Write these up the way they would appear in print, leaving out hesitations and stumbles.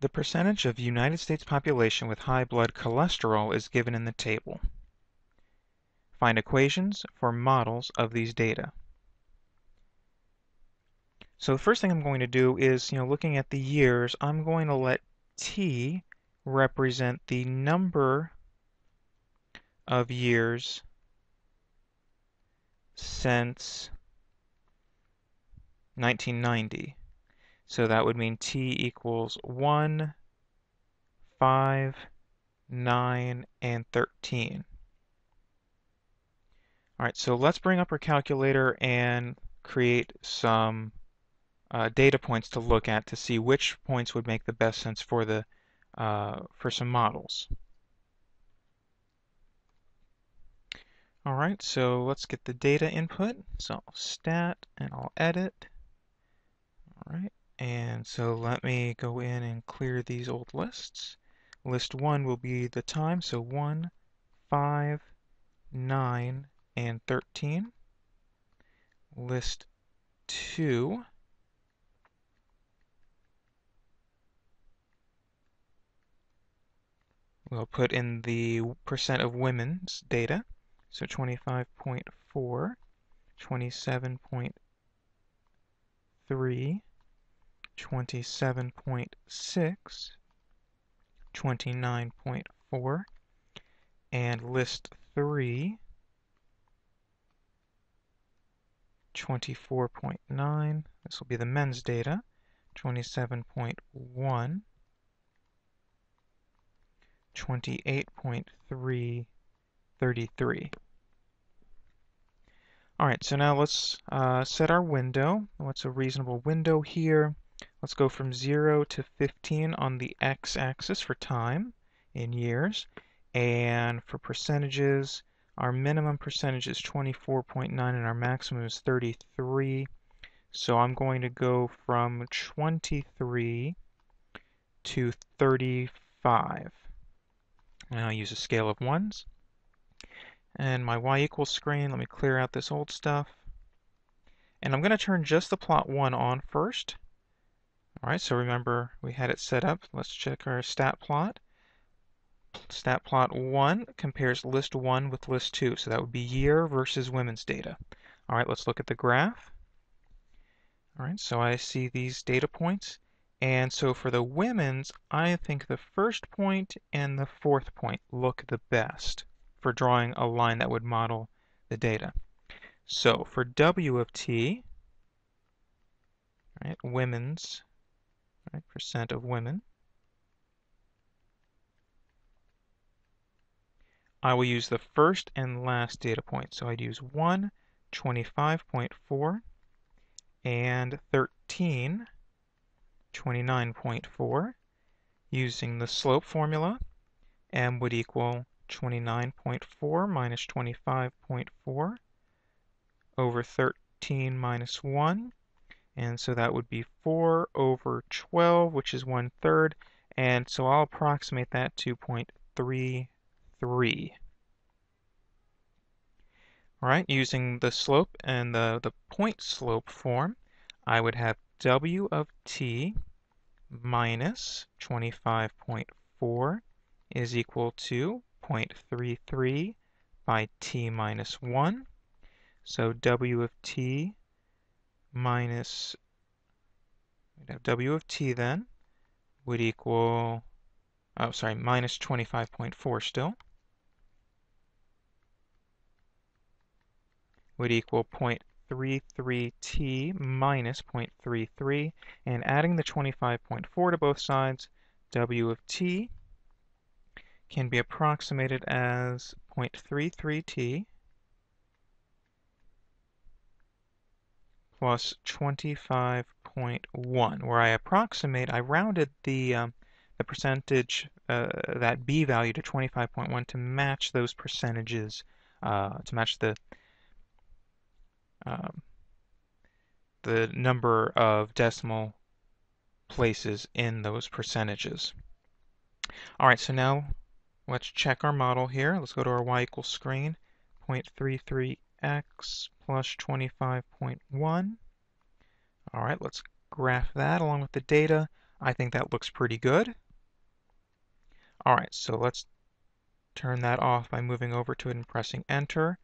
The percentage of United States population with high blood cholesterol is given in the table. Find equations for models of these data. So the first thing I'm going to do is, looking at the years, I'm going to let T represent the number of years since 1990. So that would mean T equals 1, 5, 9, and 13. All right, so let's bring up our calculator and create some data points to look at to see which points would make the best sense for some models. All right, so let's get the data input. So I'll stat and I'll edit. All right, and so let me go in and clear these old lists. List 1 will be the time, so 1, 5, 9, and 13. List 2 we'll put in the percent of women's data, so 25.4, 27.3, 27.6, 29.4, and list 3, 24.9, this will be the men's data, 27.1, 28.3, 33. All right, so now let's set our window. What's a reasonable window here? Let's go from 0 to 15 on the x-axis for time in years. And for percentages, our minimum percentage is 24.9 and our maximum is 33. So I'm going to go from 23 to 35. And I'll use a scale of ones. And my y equals screen, let me clear out this old stuff. And I'm going to turn just the plot 1 on first. All right, so remember we had it set up. Let's check our stat plot. Stat plot 1 compares list 1 with list 2. So that would be year versus women's data. All right, let's look at the graph. All right, so I see these data points. And so for the women's, I think the first point and the fourth point look the best for drawing a line that would model the data. So for W of T, right, women's, right, percent of women, I will use the first and last data point. So I'd use 1, 25.4, and 13, 29.4. Using the slope formula, m would equal 29.4 minus 25.4 over 13 minus 1. And so that would be 4 over 12, which is 1/3. And so I'll approximate that to 0.33. All right, using the slope and the point slope form, I would have W of t minus 25.4 is equal to 0.33 by t minus 1. So W of t minus, W of t then would equal, minus 25.4 still, would equal 0.33t minus 0.33, and adding the 25.4 to both sides, W of t can be approximated as 0.33t plus 25.1, where I rounded the percentage, that b value to 25.1 to match those percentages, to match the number of decimal places in those percentages. All right, so now let's check our model here. Let's go to our y equals screen. 0.33x plus 25.1. All right, let's graph that along with the data. I think that looks pretty good. All right, so let's turn that off by moving over to it and pressing Enter.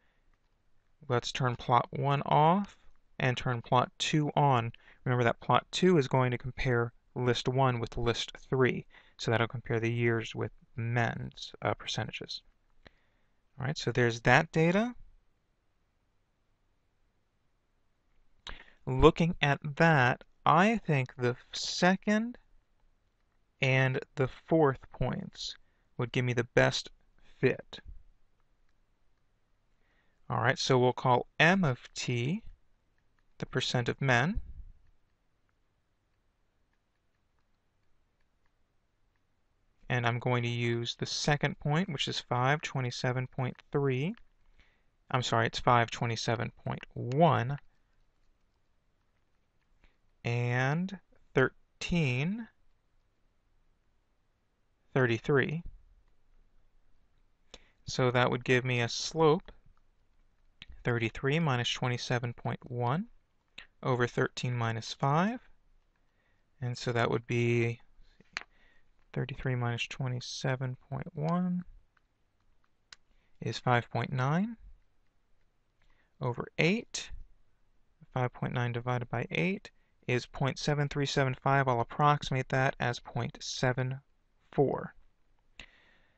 Let's turn plot 1 off and turn plot 2 on. Remember that plot 2 is going to compare list 1 with list 3. So that'll compare the years with men's percentages. All right, so there's that data. Looking at that, I think the second and the fourth points would give me the best fit. All right, so we'll call M of T the percent of men. And I'm going to use the second point, which is 527.3. I'm sorry, it's 527.1. And 1333. So that would give me a slope 33 minus 27.1 over 13 minus 5. And so that would be 33 minus 27.1 is 5.9 over 8. 5.9 divided by 8 is 0.7375. I'll approximate that as 0.74.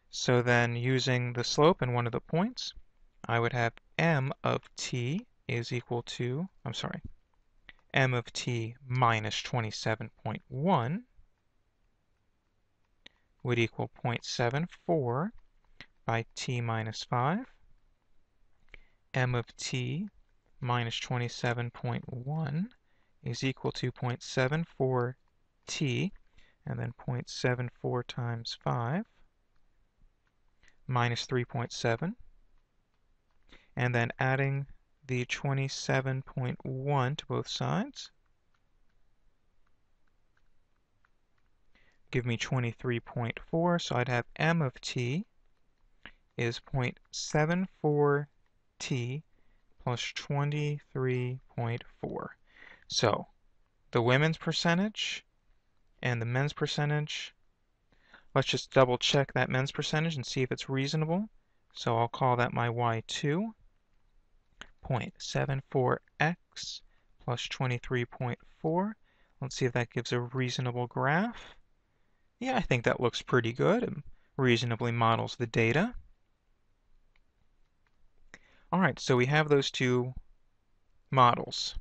So then using the slope in one of the points, I would have m of t is equal to, m of t minus 27.1 would equal 0.74 by t minus 5. M of t minus 27.1 is equal to 0.74 t, and then 0.74 times 5 minus 3.7, and then adding the 27.1 to both sides give me 23.4, so I'd have m of t is 0.74 t plus 23.4. So the women's percentage and the men's percentage, let's just double check that men's percentage and see if it's reasonable. So I'll call that my y2, 0.74x plus 23.4. Let's see if that gives a reasonable graph. Yeah, I think that looks pretty good and reasonably models the data. All right, so we have those two models.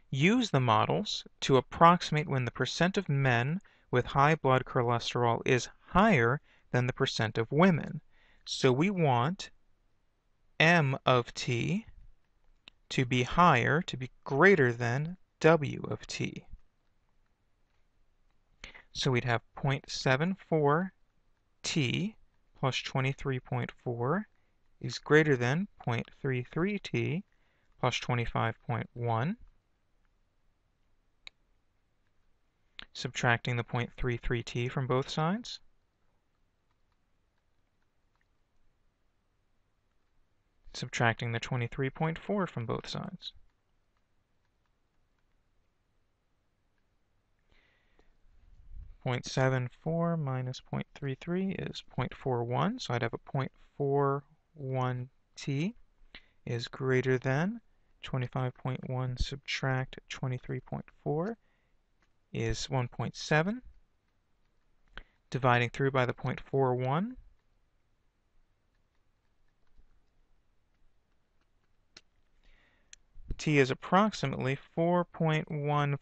Use the models to approximate when the percent of men with high blood cholesterol is higher than the percent of women. So we want M of T to be higher, to be greater than W of T. So we'd have 0.74 T plus 23.4 is greater than 0.33 T plus 25.1. Subtracting the 0.33 T from both sides. Subtracting the 23.4 from both sides. .74 minus 0.33 is 0.41, so I'd have a 0.41 T is greater than 25.1 subtract 23.4 is 1.7. Dividing through by the 0.41, T is approximately 4.15,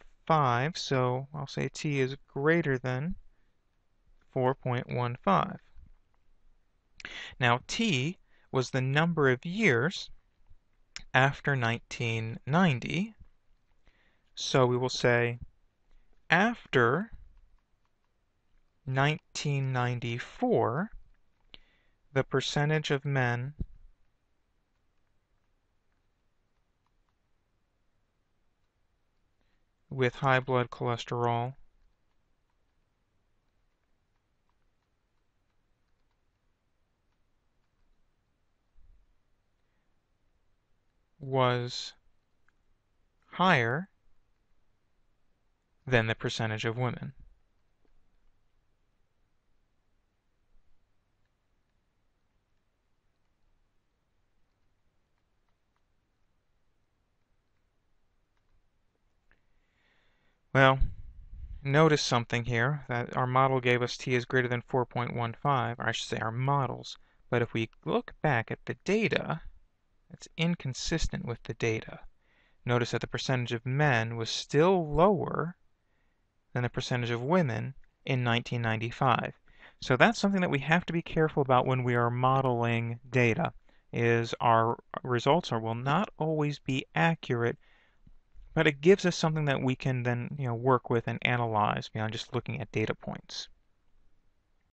so I'll say T is greater than 4.15. Now T was the number of years after 1990, so we will say after 1994, the percentage of men with high blood cholesterol was higher than the percentage of women. Well, notice something here, that our model gave us t is greater than 4.15, or I should say our models. But if we look back at the data, it's inconsistent with the data. Notice that the percentage of men was still lower than the percentage of women in 1995. So that's something that we have to be careful about when we are modeling data, is our results will not always be accurate, but it gives us something that we can then work with and analyze beyond just looking at data points.